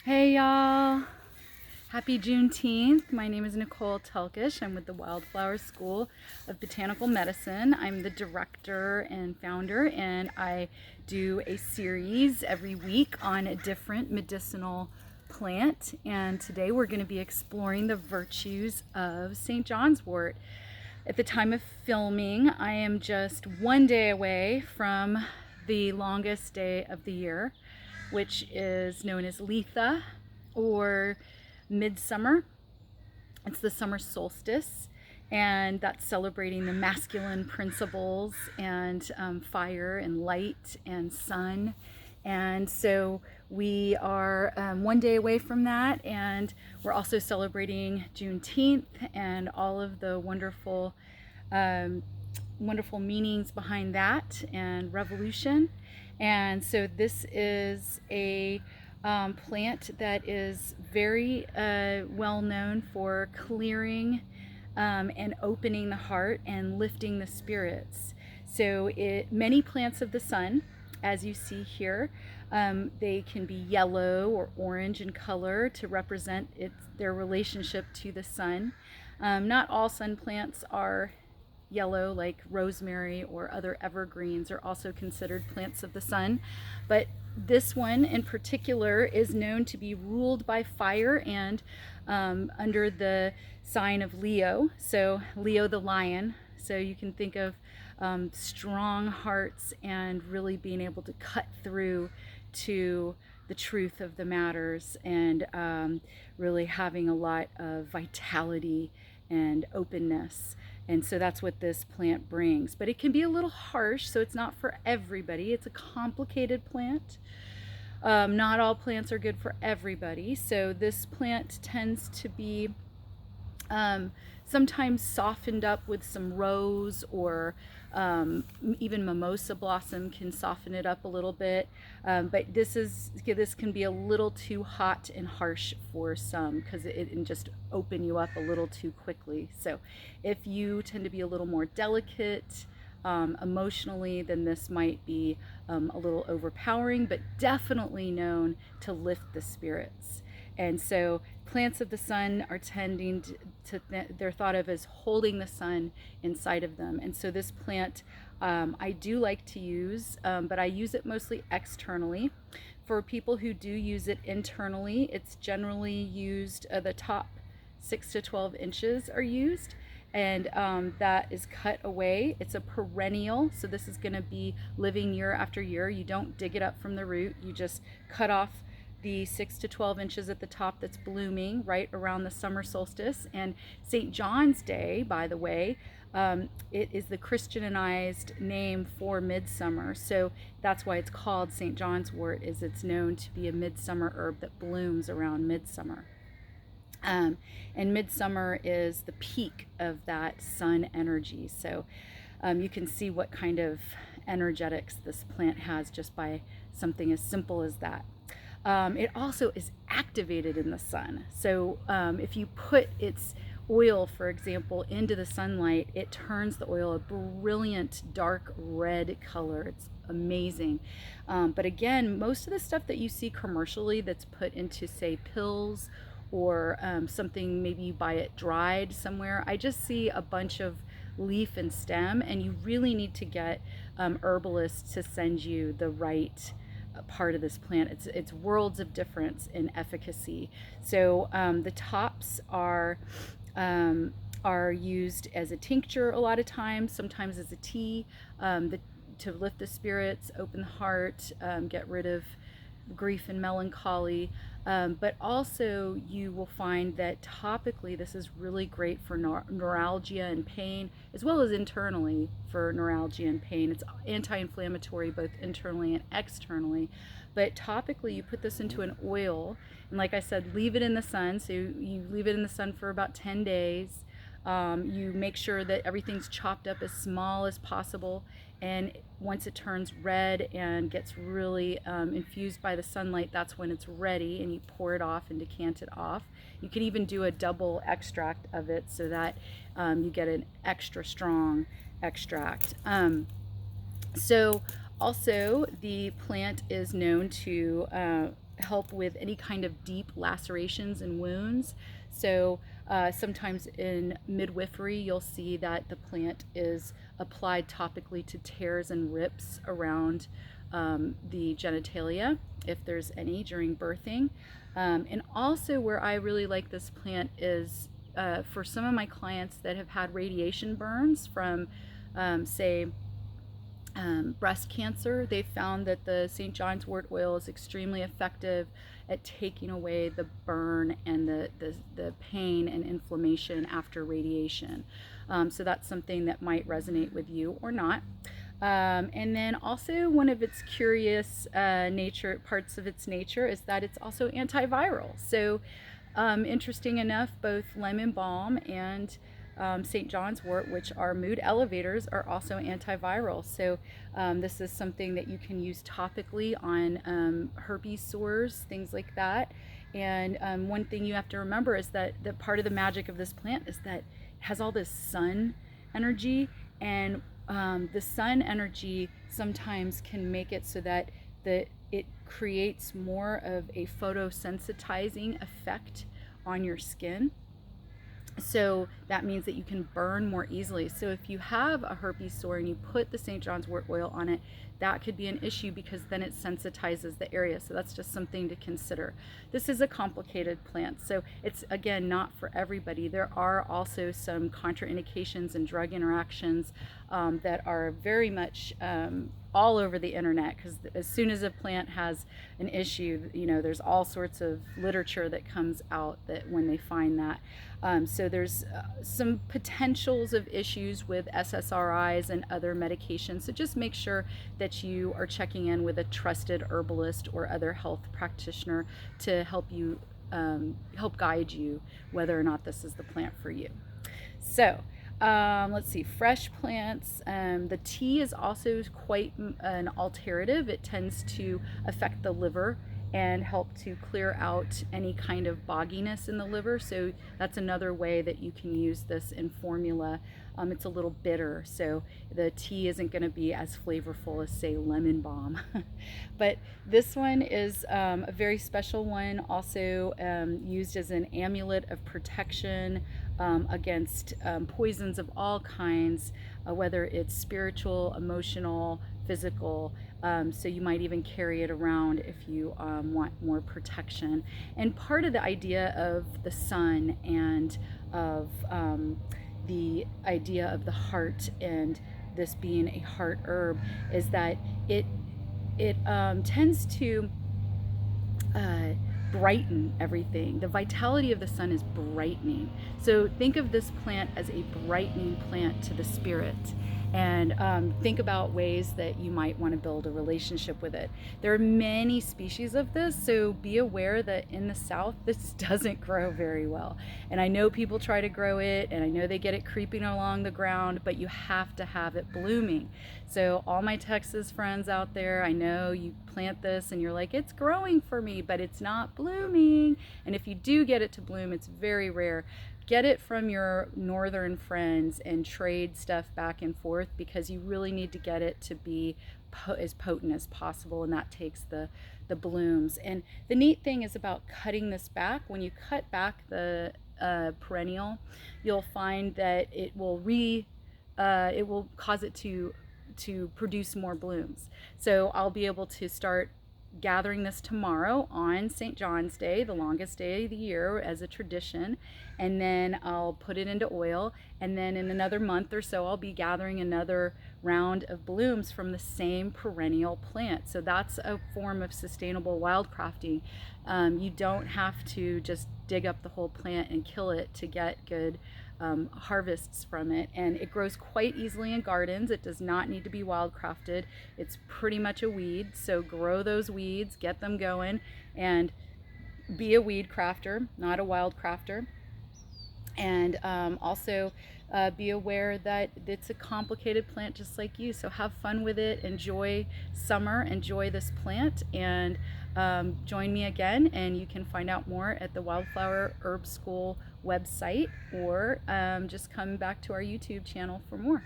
Hey y'all! Happy Juneteenth. My name is Nicole Telkes. I'm with the Wildflower School of Botanical Medicine. I'm the director and founder, and I do a series every week on a different medicinal plant. And today we're going to be exploring the virtues of St. John's wort. At the time of filming, I am just one day away from the longest day of the year, which is known as Letha or midsummer. It's the summer solstice, and that's celebrating the masculine principles and fire and light and sun. And so we are one day away from that, and we're also celebrating Juneteenth and all of the wonderful meanings behind that and revolution. And so this is a plant that is very well known for clearing and opening the heart and lifting the spirits. So many plants of the sun, as you see here, they can be yellow or orange in color to represent their relationship to the sun. Not all sun plants are yellow, like rosemary or other evergreens are also considered plants of the sun, but this one in particular is known to be ruled by fire and under the sign of Leo, so Leo the lion. So you can think of strong hearts and really being able to cut through to the truth of the matters, and really having a lot of vitality and openness. And so that's what this plant brings. But it can be a little harsh, so it's not for everybody. It's a complicated plant. Not all plants are good for everybody. So this plant tends to be sometimes softened up with some rose, or even mimosa blossom can soften it up a little bit. But this can be a little too hot and harsh for some, because it can just open you up a little too quickly. So if you tend to be a little more delicate emotionally, then this might be a little overpowering, but definitely known to lift the spirits. And so plants of the sun are tending they're thought of as holding the sun inside of them. And so this plant I do like to use, but I use it mostly externally. For people who do use it internally, it's generally used, the top 6 to 12 inches are used, and that is cut away. It's a perennial, so this is going to be living year after year. You don't dig it up from the root, you just cut off the 6 to 12 inches at the top that's blooming right around the summer solstice. And St. John's Day, by the way, it is the Christianized name for midsummer. So that's why it's called St. John's wort, is it's known to be a midsummer herb that blooms around midsummer. And midsummer is the peak of that sun energy. So you can see what kind of energetics this plant has just by something as simple as that. It also is activated in the sun. So if you put its oil, for example, into the sunlight, it turns the oil a brilliant dark red color. It's amazing. But again, most of the stuff that you see commercially that's put into, say, pills, or something, maybe you buy it dried somewhere, I just see a bunch of leaf and stem, and you really need to get herbalists to send you the right part of this plant. It's worlds of difference in efficacy. So the tops are used as a tincture a lot of times, sometimes as a tea, to lift the spirits, open the heart, get rid of grief and melancholy. But also you will find that topically this is really great for neuralgia and pain, as well as internally for neuralgia and pain. It's anti-inflammatory both internally and externally. But topically you put this into an oil, and like I said, leave it in the sun. So you leave it in the sun for about 10 days. You make sure that everything's chopped up as small as possible, and once it turns red and gets really infused by the sunlight, that's when it's ready, and you pour it off and decant it off. You can even do a double extract of it so that you get an extra strong extract. So also the plant is known to help with any kind of deep lacerations and wounds. So sometimes in midwifery, you'll see that the plant is applied topically to tears and rips around the genitalia, if there's any during birthing. And also where I really like this plant is for some of my clients that have had radiation burns from, say, breast cancer, they found that the St. John's wort oil is extremely effective at taking away the burn and the pain and inflammation after radiation. So that's something that might resonate with you or not. And then also one of its curious parts of its nature is that it's also antiviral. So interesting enough, both lemon balm and St. John's wort, which are mood elevators, are also antiviral. So this is something that you can use topically on herpes sores, things like that. And one thing you have to remember is that the part of the magic of this plant is that it has all this sun energy, and the sun energy sometimes can make it so that it creates more of a photosensitizing effect on your skin. So that means that you can burn more easily. So if you have a herpes sore and you put the St. John's wort oil on it, that could be an issue because then it sensitizes the area. So that's just something to consider. This is a complicated plant, so it's, again, not for everybody. There are also some contraindications and drug interactions that are very much all over the internet, because as soon as a plant has an issue, there's all sorts of literature that comes out that when they find that. So there's some potentials of issues with SSRIs and other medications. So just make sure that you are checking in with a trusted herbalist or other health practitioner to help you, help guide you whether or not this is the plant for you. So let's see, fresh plants. The tea is also quite an alterative. It tends to affect the liver and help to clear out any kind of bogginess in the liver. So that's another way that you can use this in formula. It's a little bitter, so the tea isn't going to be as flavorful as, say, lemon balm. But this one is a very special one, also used as an amulet of protection against poisons of all kinds, whether it's spiritual, emotional, physical. So you might even carry it around if you want more protection. And part of the idea of the sun and of the idea of the heart and this being a heart herb is that it tends to brighten everything. The vitality of the sun is brightening. So think of this plant as a brightening plant to the spirit. And think about ways that you might want to build a relationship with it. There are many species of this, so be aware that in the South, this doesn't grow very well. And I know people try to grow it, and I know they get it creeping along the ground, but you have to have it blooming. So all my Texas friends out there, I know you plant this and you're like, it's growing for me, but it's not blooming. And if you do get it to bloom, it's very rare. Get it from your northern friends and trade stuff back and forth, because you really need to get it to be as potent as possible, and that takes the blooms. And the neat thing is about cutting this back. When you cut back the perennial, you'll find that it will cause it to produce more blooms. So I'll be able to start gathering this tomorrow on St. John's Day, the longest day of the year as a tradition, and then I'll put it into oil, and then in another month or so I'll be gathering another round of blooms from the same perennial plant. So that's a form of sustainable wildcrafting. You don't have to just dig up the whole plant and kill it to get good harvests from it, and it grows quite easily in gardens. It does not need to be wildcrafted. It's pretty much a weed, so grow those weeds, get them going, and be a weed crafter, not a wild crafter. And also be aware that it's a complicated plant just like you, so have fun with it, enjoy summer, enjoy this plant, and join me again. And you can find out more at the Wildflower Herb School website, or just come back to our YouTube channel for more.